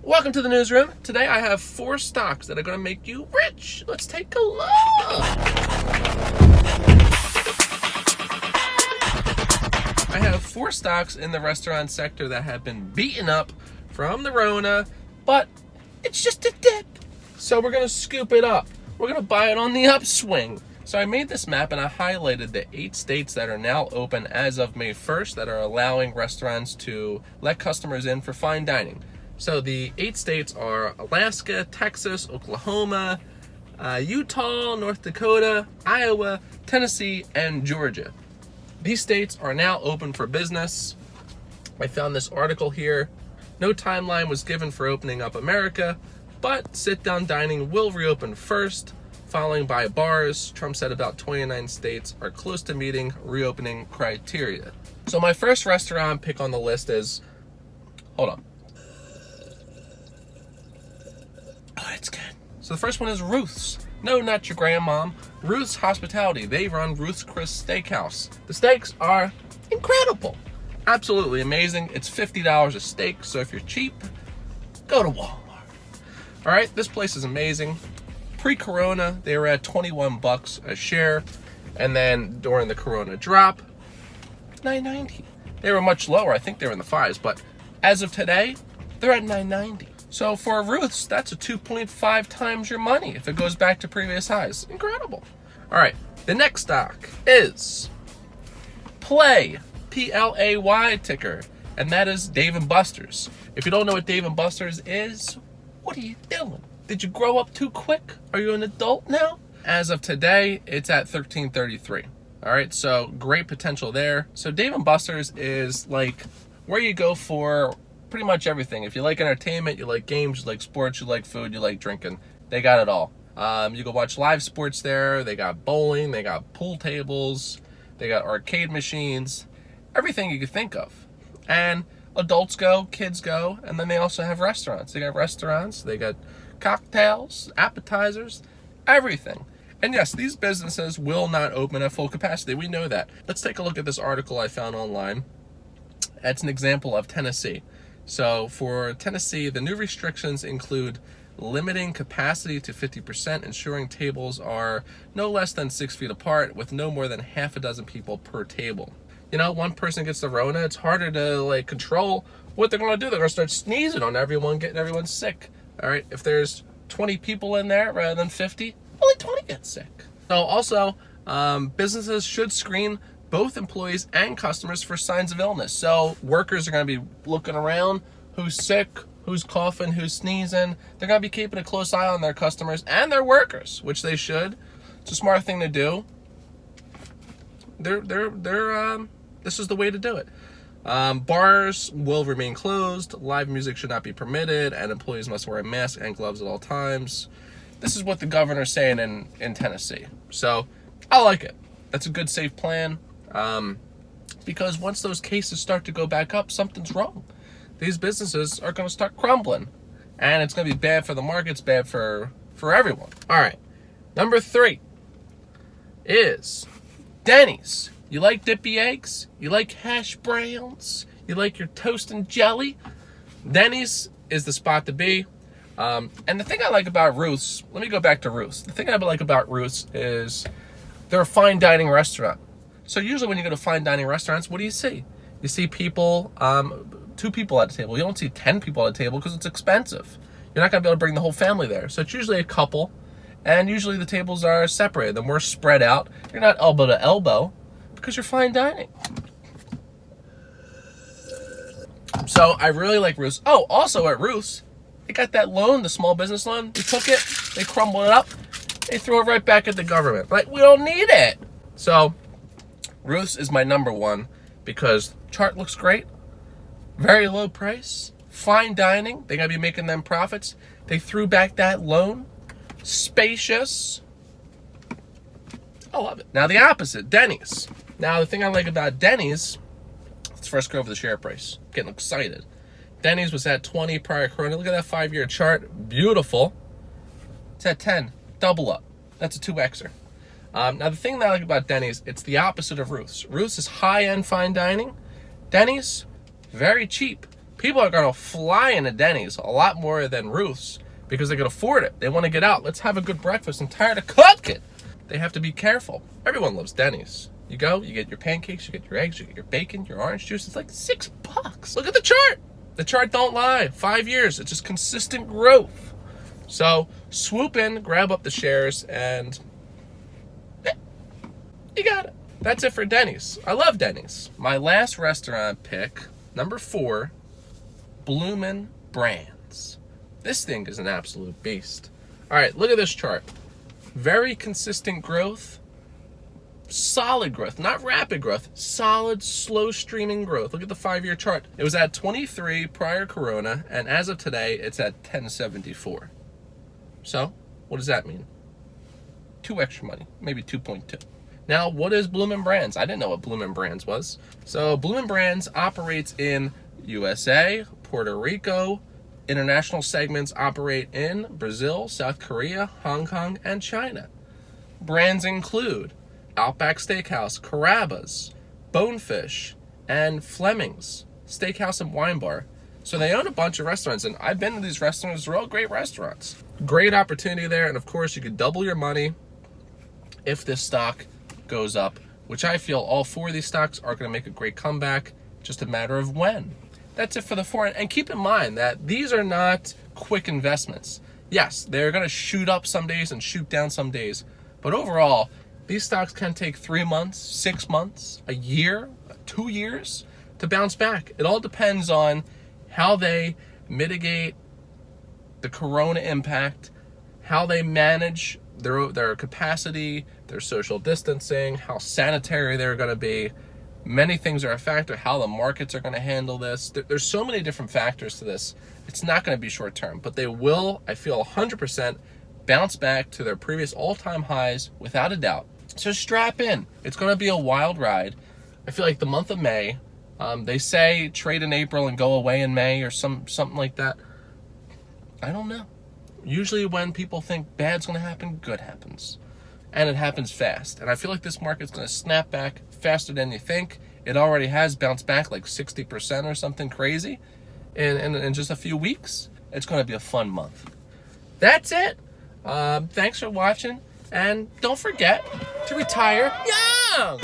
Welcome to the newsroom. Today I have 4 stocks that are going to make you rich. Let's take a look. I have 4 stocks in the restaurant sector that have been beaten up from the Rona, but it's just a dip. So we're going to scoop it up. We're going to buy it on the upswing. So I made this map and I highlighted the 8 states that are now open as of May 1st that are allowing restaurants to let customers in for fine dining. So the 8 states are Alaska, Texas, Oklahoma, Utah, North Dakota, Iowa, Tennessee, and Georgia. These states are now open for business. I found this article here. No timeline was given for opening up America, but sit-down dining will reopen first, following by bars. Trump said about 29 states are close to meeting reopening criteria. So my first restaurant pick on the list is, hold on. Oh, it's good. So the first one is Ruth's. No, not your grandmom. Ruth's Hospitality. They run Ruth's Chris Steakhouse. The steaks are incredible. Absolutely amazing. It's $50 a steak, so if you're cheap, go to Walmart. All right, this place is amazing. Pre-Corona, they were at $21 a share, and then during the Corona drop, $9.90. They were much lower. I think they were in the 5s, but as of today, they're at $9.90. So for Ruth's, that's a 2.5 times your money if it goes back to previous highs. Incredible. All right, the next stock is Play, P-L-A-Y ticker, and that is Dave & Buster's. If you don't know what Dave & Buster's is, what are you doing? Did you grow up too quick? Are you an adult now? As of today, it's at $13.33. All right, so great potential there. So Dave & Buster's is like where you go for pretty much everything. If you like entertainment, you like games, you like sports, you like food, you like drinking, they got it all. You can watch live sports there. They got bowling, they got pool tables, they got arcade machines, everything you could think of. And adults go, kids go, and then they also have restaurants. They got restaurants, they got cocktails, appetizers, everything. And yes, these businesses will not open at full capacity. We know that. Let's take a look at this article I found online. That's an example of Tennessee. So for Tennessee, the new restrictions include limiting capacity to 50%, ensuring tables are no less than 6 feet apart with no more than half a dozen people per table. You know, one person gets the Rona, it's harder to control what they're going to do. They're going to start sneezing on everyone, getting everyone sick. All right, if there's 20 people in there rather than 50, only 20 get sick. So also, businesses should screen both employees and customers for signs of illness. So workers are going to be looking around, who's sick, who's coughing, who's sneezing. They're going to be keeping a close eye on their customers and their workers, which they should. It's a smart thing to do. This is the way to do it. Bars will remain closed. Live music should not be permitted, and employees must wear a mask and gloves at all times. This is what the governor's saying in Tennessee. So I like it. That's a good, safe plan. Because once those cases start to go back up, something's wrong. These businesses are going to start crumbling, and it's going to be bad for the markets, bad for everyone. All right, number 3 is Denny's. You like dippy eggs? You like hash browns? You like your toast and jelly? Denny's is the spot to be. And the thing I like about Ruth's, let me go back to Ruth's. The thing I like about Ruth's is they're a fine dining restaurant. So usually when you go to fine dining restaurants, what do you see? You see people, 2 people at a table. You don't see 10 people at a table because it's expensive. You're not going to be able to bring the whole family there. So it's usually a couple, and usually the tables are separated. They're more spread out. You're not elbow to elbow because you're fine dining. So I really like Ruth's. Oh, also at Ruth's, they got that loan, the small business loan. They took it, they crumbled it up, they threw it right back at the government. Like, we don't need it. So Ruth's is my number 1 because chart looks great, very low price, fine dining. They got to be making them profits. They threw back that loan, spacious. I love it. Now the opposite, Denny's. Now the thing I like about Denny's, let's first go over the share price. Getting excited. Denny's was at 20 prior Corona. Look at that 5-year chart. Beautiful. It's at 10. Double up. That's a 2Xer. Now, the thing that I like about Denny's, it's the opposite of Ruth's. Ruth's is high-end fine dining. Denny's, very cheap. People are going to fly into Denny's a lot more than Ruth's because they can afford it. They want to get out. Let's have a good breakfast. I'm tired of cooking. They have to be careful. Everyone loves Denny's. You go, you get your pancakes, you get your eggs, you get your bacon, your orange juice. It's like $6. Look at the chart. The chart don't lie. 5 years. It's just consistent growth. So swoop in, grab up the shares, and you got it. That's it for Denny's. I love Denny's. My last restaurant pick, number 4, Bloomin Brands. This thing is an absolute beast. All right, look at this chart. Very consistent growth. Solid growth, not rapid growth, solid, slow streaming growth. Look at the 5-year chart. It was at 23 prior Corona, and as of today, it's at 1074. So, what does that mean? 2 extra money, maybe 2.2. Now, what is Bloomin Brands? I didn't know what Bloomin Brands was. So, Bloomin Brands operates in USA, Puerto Rico. International segments operate in Brazil, South Korea, Hong Kong, and China. Brands include Outback Steakhouse, Carrabba's, Bonefish, and Fleming's Steakhouse and Wine Bar. So they own a bunch of restaurants, and I've been to these restaurants. They're all great restaurants. Great opportunity there, and of course you could double your money if this stock goes up, which I feel all 4 of these stocks are going to make a great comeback, just a matter of when. That's it for the 4, and keep in mind that these are not quick investments. Yes, they're going to shoot up some days and shoot down some days, but overall, these stocks can take 3 months, 6 months, a year, 2 years to bounce back. It all depends on how they mitigate the corona impact, how they manage their capacity, their social distancing, how sanitary they're going to be. Many things are a factor, how the markets are going to handle this. There's so many different factors to this. It's not going to be short term, but they will, I feel 100%, bounce back to their previous all-time highs without a doubt. So strap in. It's going to be a wild ride. I feel like the month of May, they say trade in April and go away in May or something like that. I don't know. Usually when people think bad's going to happen, good happens. And it happens fast. And I feel like this market's going to snap back faster than you think. It already has bounced back like 60% or something crazy in just a few weeks. It's going to be a fun month. That's it. Thanks for watching. And don't forget to retire young.